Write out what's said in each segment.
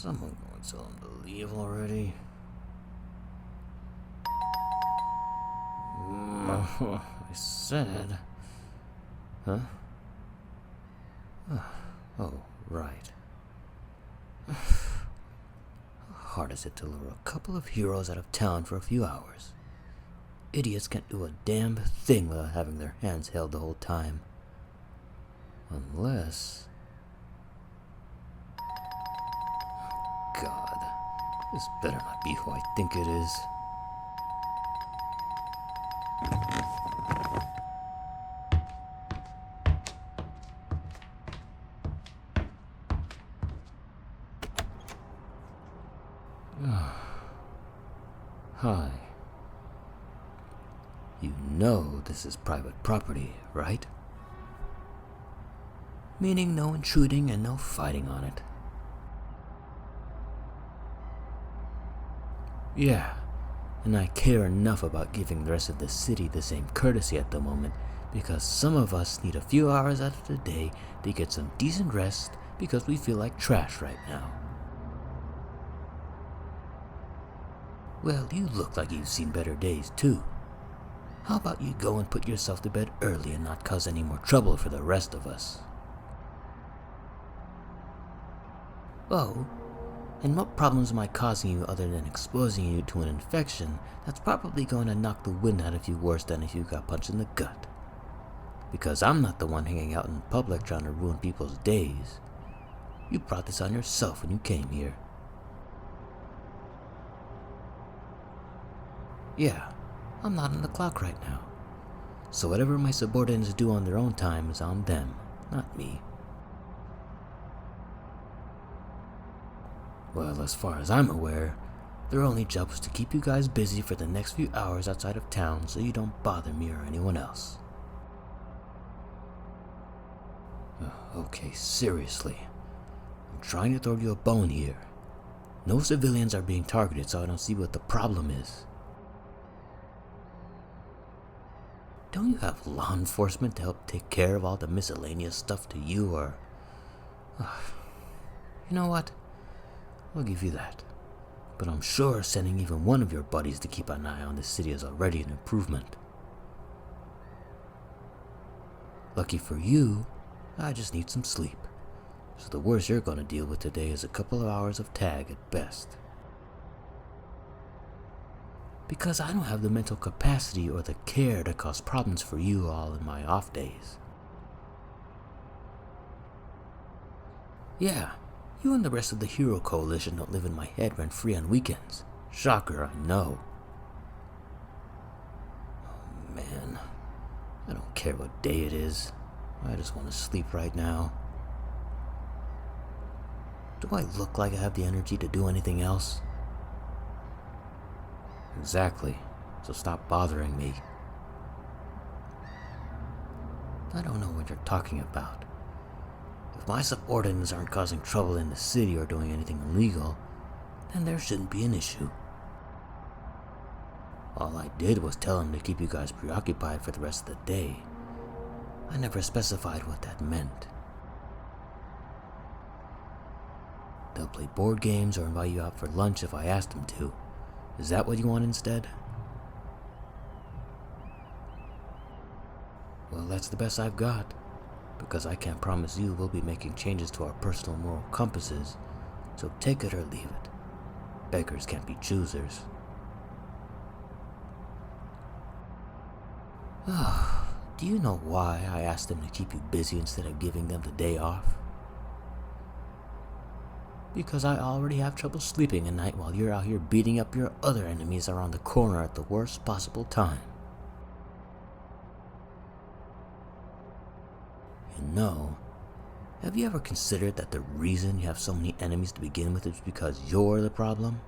someone going to tell him to leave already? I said... Huh? Oh, right. How hard is it to lure a couple of heroes out of town for a few hours? Idiots can't do a damn thing without having their hands held the whole time. Unless... God, this better not be who I think it is. Hi. You know this is private property, right? Meaning no intruding and no fighting on it. Yeah, and I care enough about giving the rest of the city the same courtesy at the moment because some of us need a few hours out of the day to get some decent rest because we feel like trash right now. Well, you look like you've seen better days too. How about you go and put yourself to bed early and not cause any more trouble for the rest of us? Oh, and what problems am I causing you other than exposing you to an infection that's probably going to knock the wind out of you worse than if you got punched in the gut? Because I'm not the one hanging out in public trying to ruin people's days. You brought this on yourself when you came here. Yeah, I'm not on the clock right now. So whatever my subordinates do on their own time is on them, not me. Well, as far as I'm aware, their only job is to keep you guys busy for the next few hours outside of town so you don't bother me or anyone else. Okay, seriously. I'm trying to throw you a bone here. No civilians are being targeted, so I don't see what the problem is. Don't you have law enforcement to help take care of all the miscellaneous stuff to you, or... You know what? I'll give you that. But I'm sure sending even one of your buddies to keep an eye on this city is already an improvement. Lucky for you, I just need some sleep. So the worst you're gonna deal with today is a couple of hours of tag at best. Because I don't have the mental capacity or the care to cause problems for you all in my off days. Yeah, you and the rest of the Hero Coalition don't live in my head rent-free on weekends. Shocker, I know. Oh man, I don't care what day it is. I just want to sleep right now. Do I look like I have the energy to do anything else? Exactly, so stop bothering me. I don't know what you're talking about. If my subordinates aren't causing trouble in the city or doing anything illegal, then there shouldn't be an issue. All I did was tell them to keep you guys preoccupied for the rest of the day. I never specified what that meant. They'll play board games or invite you out for lunch if I ask them to. Is that what you want instead? Well, that's the best I've got, because I can't promise you we'll be making changes to our personal moral compasses, so take it or leave it. Beggars can't be choosers. Do you know why I asked them to keep you busy instead of giving them the day off? Because I already have trouble sleeping at night while you're out here beating up your other enemies around the corner at the worst possible time. You know, have you ever considered that the reason you have so many enemies to begin with is because you're the problem?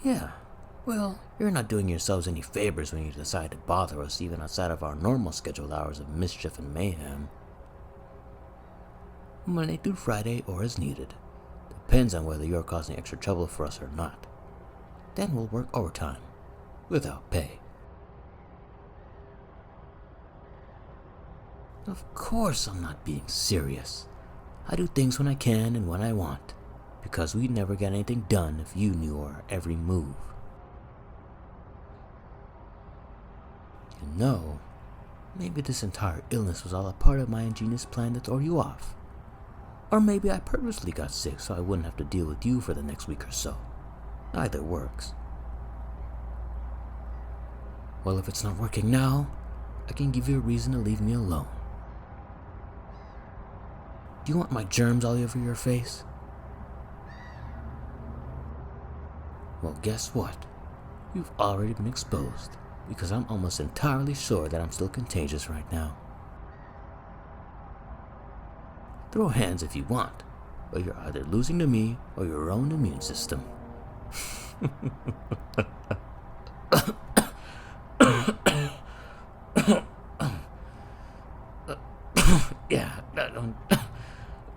Yeah, well, you're not doing yourselves any favors when you decide to bother us even outside of our normal scheduled hours of mischief and mayhem. Monday through Friday or as needed. Depends on whether you're causing extra trouble for us or not. Then we'll work overtime, without pay. Of course I'm not being serious. I do things when I can and when I want. because we'd never get anything done if you knew our every move. You know, maybe this entire illness was all a part of my ingenious plan to throw you off. Or maybe I purposely got sick so I wouldn't have to deal with you for the next week or so. Either works. Well, if it's not working now, I can give you a reason to leave me alone. Do you want my germs all over your face? Well, guess what? You've already been exposed, because I'm almost entirely sure that I'm still contagious right now. Throw hands if you want, but you're either losing to me or your own immune system. Yeah,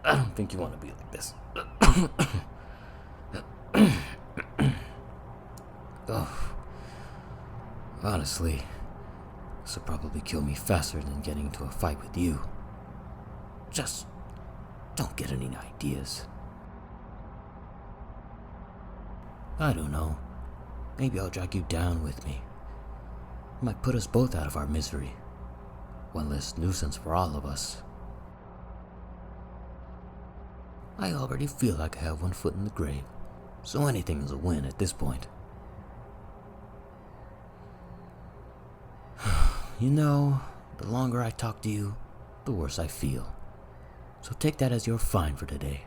I don't think you want to be like this. Oh, honestly, this will probably kill me faster than getting into a fight with you. Just don't get any ideas. I don't know. Maybe I'll drag you down with me. It might put us both out of our misery. One less nuisance for all of us. I already feel like I have one foot in the grave, so anything is a win at this point. You know, the longer I talk to you, the worse I feel. So take that as your fine for today.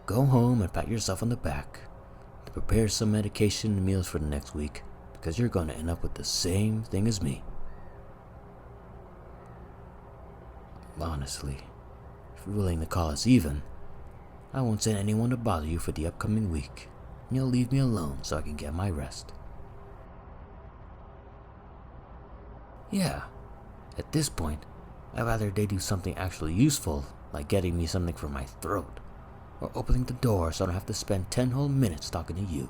Go home and pat yourself on the back to prepare some medication and meals for the next week, because you're going to end up with the same thing as me. Honestly, if you're willing to call us even, I won't send anyone to bother you for the upcoming week, and you'll leave me alone so I can get my rest. Yeah, at this point, I'd rather they do something actually useful, like getting me something for my throat, or opening the door so I don't have to spend 10 whole minutes talking to you.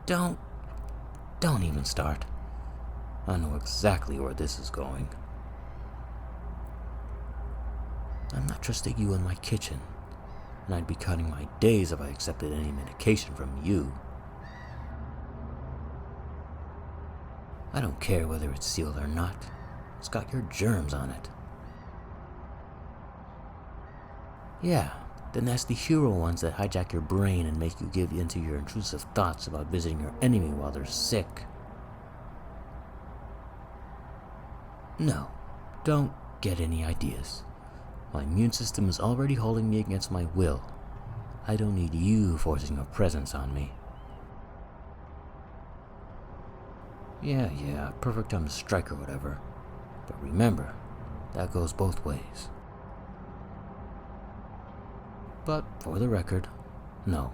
Don't even start. I know exactly where this is going. I'm not trusting you in my kitchen, and I'd be counting my days if I accepted any medication from you. I don't care whether it's sealed or not. It's got your germs on it. Yeah, the nasty hero ones that hijack your brain and make you give in to your intrusive thoughts about visiting your enemy while they're sick. No, don't get any ideas. My immune system is already holding me against my will. I don't need you forcing your presence on me. Yeah, perfect time to strike or whatever. But remember, that goes both ways. But for the record, no,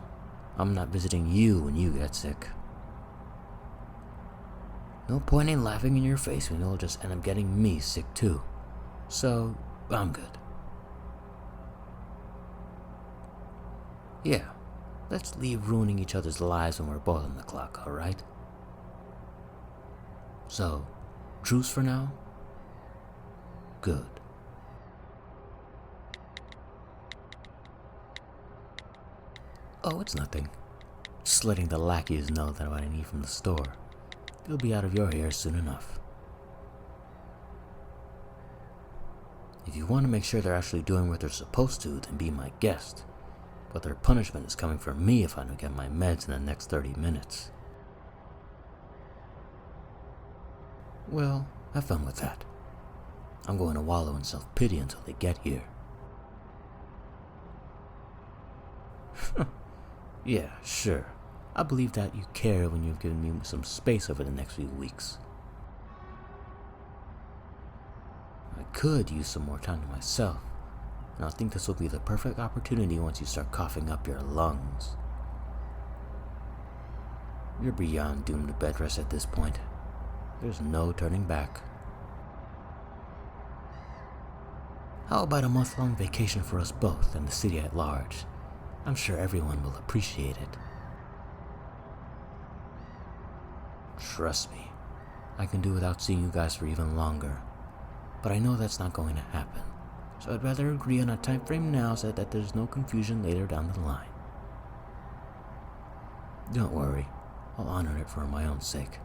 I'm not visiting you when you get sick. No point in laughing in your face when you'll just end up getting me sick too. So, I'm good. Yeah, let's leave ruining each other's lives when we're both on the clock, alright? So, truce for now? Good. Oh, it's nothing. Just letting the lackeys know that what I need from the store. They'll be out of your hair soon enough. If you want to make sure they're actually doing what they're supposed to, then be my guest. But their punishment is coming for me if I don't get my meds in the next 30 minutes. Well, have fun with that. I'm going to wallow in self-pity until they get here. Yeah, sure. I believe that you care when you've given me some space over the next few weeks. I could use some more time to myself, and I think this will be the perfect opportunity once you start coughing up your lungs. You're beyond doomed to bed rest at this point. There's no turning back. How about a month-long vacation for us both and the city at large? I'm sure everyone will appreciate it. Trust me, I can do without seeing you guys for even longer. but I know that's not going to happen. So I'd rather agree on a time frame now so that there's no confusion later down the line. Don't worry, I'll honor it for my own sake.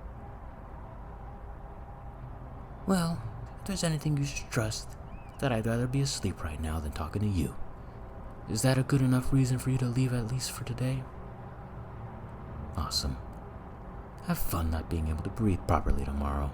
Well, if there's anything you should trust, that I'd rather be asleep right now than talking to you. Is that a good enough reason for you to leave at least for today? Awesome. Have fun not being able to breathe properly tomorrow.